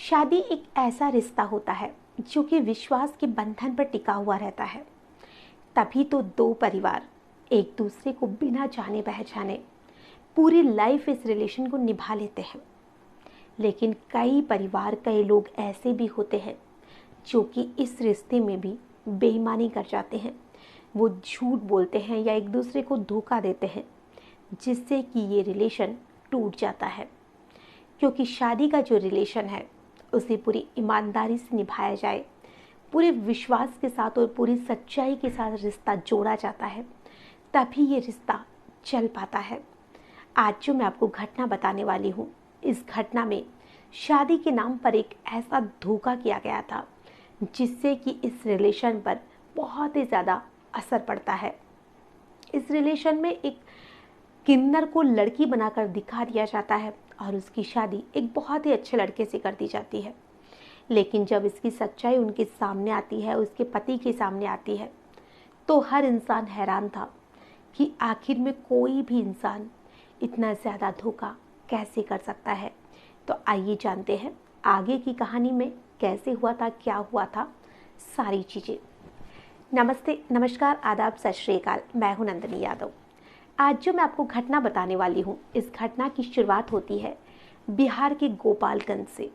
शादी एक ऐसा रिश्ता होता है जो कि विश्वास के बंधन पर टिका हुआ रहता है। तभी तो दो परिवार एक दूसरे को बिना जाने पहचाने पूरी लाइफ इस रिलेशन को निभा लेते हैं। लेकिन कई परिवार, कई लोग ऐसे भी होते हैं जो कि इस रिश्ते में भी बेईमानी कर जाते हैं। वो झूठ बोलते हैं या एक दूसरे को धोखा देते हैं, जिससे कि ये रिलेशन टूट जाता है। क्योंकि शादी का जो रिलेशन है उसे पूरी ईमानदारी से निभाया जाए, पूरे विश्वास के साथ और पूरी सच्चाई के साथ रिश्ता जोड़ा जाता है, तभी ये रिश्ता चल पाता है। आज जो मैं आपको घटना बताने वाली हूँ, इस घटना में शादी के नाम पर एक ऐसा धोखा किया गया था जिससे कि इस रिलेशन पर बहुत ही ज़्यादा असर पड़ता है। इस रिलेशन में एक किन्नर को लड़की बनाकर दिखा दिया जाता है और उसकी शादी एक बहुत ही अच्छे लड़के से कर दी जाती है। लेकिन जब इसकी सच्चाई उनके सामने आती है, उसके पति के सामने आती है, तो हर इंसान हैरान था कि आखिर में कोई भी इंसान इतना ज़्यादा धोखा कैसे कर सकता है। तो आइए जानते हैं आगे की कहानी में कैसे हुआ था, क्या हुआ था, सारी चीज़ें। नमस्ते, नमस्कार, आदाब, सत श्री अकाल। मैं हूं नंदिनी यादव। आज जो मैं आपको घटना बताने वाली हूं, इस घटना की शुरुआत होती है बिहार के गोपालगंज से,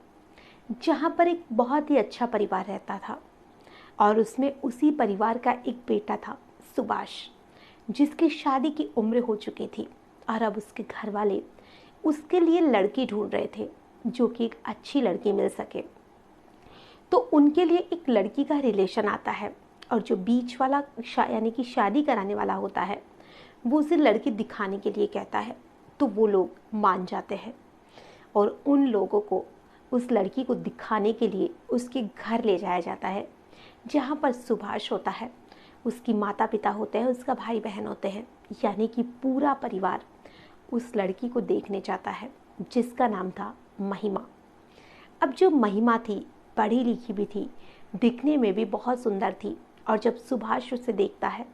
जहां पर एक बहुत ही अच्छा परिवार रहता था और उसमें उसी परिवार का एक बेटा था, सुभाष, जिसकी शादी की उम्र हो चुकी थी और अब उसके घर वाले उसके लिए लड़की ढूंढ रहे थे जो कि एक अच्छी लड़की मिल सके। तो उनके लिए एक लड़की का रिलेशन आता है और जो बीच वाला यानी कि शादी कराने वाला होता है, वो उसे लड़की दिखाने के लिए कहता है। तो वो लोग मान जाते हैं और उन लोगों को उस लड़की को दिखाने के लिए उसके घर ले जाया जाता है, जहाँ पर सुभाष होता है, उसकी माता पिता होते हैं, उसका भाई बहन होते हैं, यानी कि पूरा परिवार उस लड़की को देखने जाता है, जिसका नाम था महिमा। अब जो महिमा थी, पढ़ी लिखी भी थी, दिखने में भी बहुत सुंदर थी और जब सुभाष उसे देखता है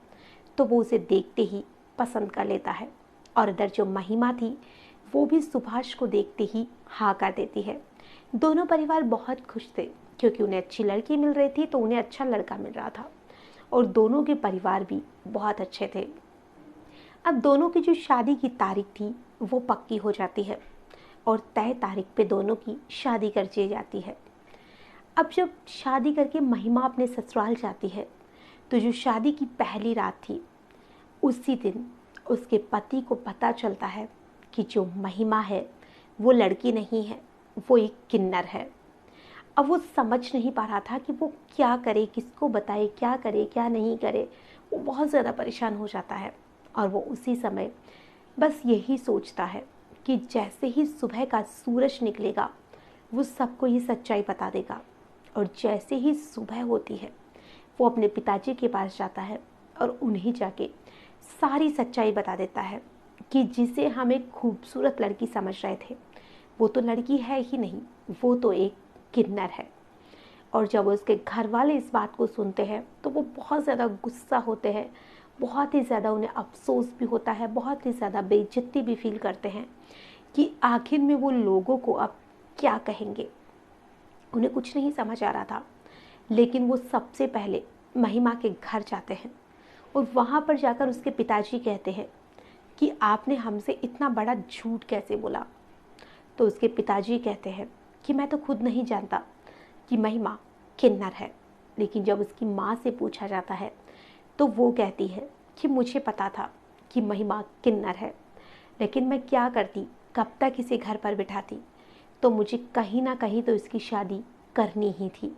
तो वो उसे देखते ही पसंद कर लेता है। और इधर जो महिमा थी वो भी सुभाष को देखते ही हाँ कर देती है। दोनों परिवार बहुत खुश थे क्योंकि उन्हें अच्छी लड़की मिल रही थी, तो उन्हें अच्छा लड़का मिल रहा था और दोनों के परिवार भी बहुत अच्छे थे। अब दोनों की जो शादी की तारीख थी वो पक्की हो जाती है और तय तारीख पे दोनों की शादी कर दी जाती है। अब जब शादी करके महिमा अपने ससुराल जाती है, तो जो शादी की पहली रात थी, उसी दिन उसके पति को पता चलता है कि जो महिमा है वो लड़की नहीं है, वो एक किन्नर है। अब वो समझ नहीं पा रहा था कि वो क्या करे, किसको बताए, क्या करे क्या नहीं करे। वो बहुत ज़्यादा परेशान हो जाता है और वो उसी समय बस यही सोचता है कि जैसे ही सुबह का सूरज निकलेगा वो सबको ये सच्चाई बता देगा। और जैसे ही सुबह होती है वो अपने पिताजी के पास जाता है और उन्हें जाके सारी सच्चाई बता देता है कि जिसे हम एक खूबसूरत लड़की समझ रहे थे, वो तो लड़की है ही नहीं, वो तो एक किन्नर है। और जब उसके घर वाले इस बात को सुनते हैं तो वो बहुत ज़्यादा गुस्सा होते हैं, बहुत ही ज़्यादा उन्हें अफसोस भी होता है, बहुत ही ज़्यादा बेइज्जती भी फील करते हैं कि आखिर में वो लोगों को अब क्या कहेंगे। उन्हें कुछ नहीं समझ आ रहा था। लेकिन वो सबसे पहले महिमा के घर जाते हैं और वहाँ पर जाकर उसके पिताजी कहते हैं कि आपने हमसे इतना बड़ा झूठ कैसे बोला। तो उसके पिताजी कहते हैं कि मैं तो खुद नहीं जानता कि महिमा किन्नर है। लेकिन जब उसकी माँ से पूछा जाता है तो वो कहती है कि मुझे पता था कि महिमा किन्नर है, लेकिन मैं क्या करती, कब तक इसे घर पर बिठाती, तो मुझे कहीं ना कहीं तो इसकी शादी करनी ही थी।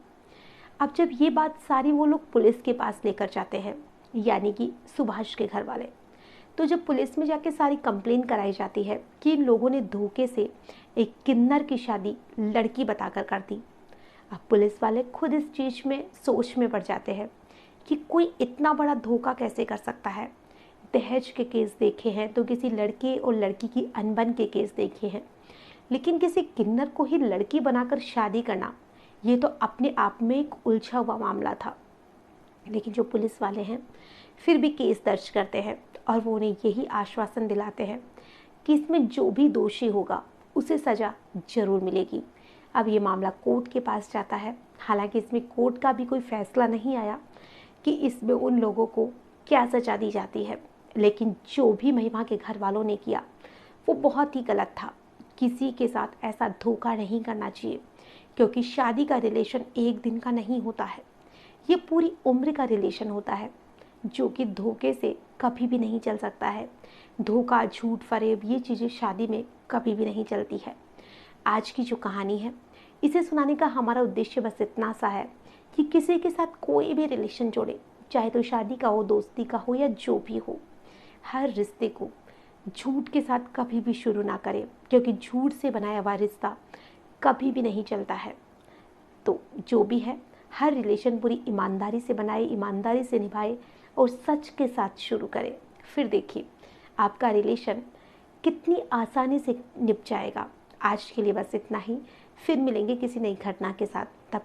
अब जब ये बात सारी वो लोग पुलिस के पास लेकर जाते हैं, यानी कि सुभाष के घर वाले, तो जब पुलिस में जाके सारी कंप्लेन कराई जाती है कि इन लोगों ने धोखे से एक किन्नर की शादी लड़की बताकर कर दी। अब पुलिस वाले खुद इस चीज़ में सोच में पड़ जाते हैं कि कोई इतना बड़ा धोखा कैसे कर सकता है। दहेज के केस देखे हैं तो किसी लड़के और लड़की की अनबन के केस देखे हैं, लेकिन किसी किन्नर को ही लड़की बनाकर शादी करना, ये तो अपने आप में एक उलझा हुआ मामला था। लेकिन जो पुलिस वाले हैं फिर भी केस दर्ज करते हैं और वो उन्हें यही आश्वासन दिलाते हैं कि इसमें जो भी दोषी होगा उसे सज़ा जरूर मिलेगी। अब ये मामला कोर्ट के पास जाता है। हालांकि इसमें कोर्ट का भी कोई फैसला नहीं आया कि इसमें उन लोगों को क्या सजा दी जाती है, लेकिन जो भी महिमा के घर वालों ने किया वो बहुत ही गलत था। किसी के साथ ऐसा धोखा नहीं करना चाहिए, क्योंकि शादी का रिलेशन एक दिन का नहीं होता है, ये पूरी उम्र का रिलेशन होता है, जो कि धोखे से कभी भी नहीं चल सकता है। धोखा, झूठ, फरेब, ये चीज़ें शादी में कभी भी नहीं चलती है। आज की जो कहानी है, इसे सुनाने का हमारा उद्देश्य बस इतना सा है कि किसी के साथ कोई भी रिलेशन जोड़े, चाहे तो शादी का हो, दोस्ती का हो या जो भी हो, हर रिश्ते को झूठ के साथ कभी भी शुरू ना करें, क्योंकि झूठ से बनाया हुआ रिश्ता कभी भी नहीं चलता है। तो जो भी है, हर रिलेशन पूरी ईमानदारी से बनाए, ईमानदारी से निभाए और सच के साथ शुरू करें। फिर देखिए आपका रिलेशन कितनी आसानी से निप जाएगा। आज के लिए बस इतना ही, फिर मिलेंगे किसी नई घटना के साथ। तब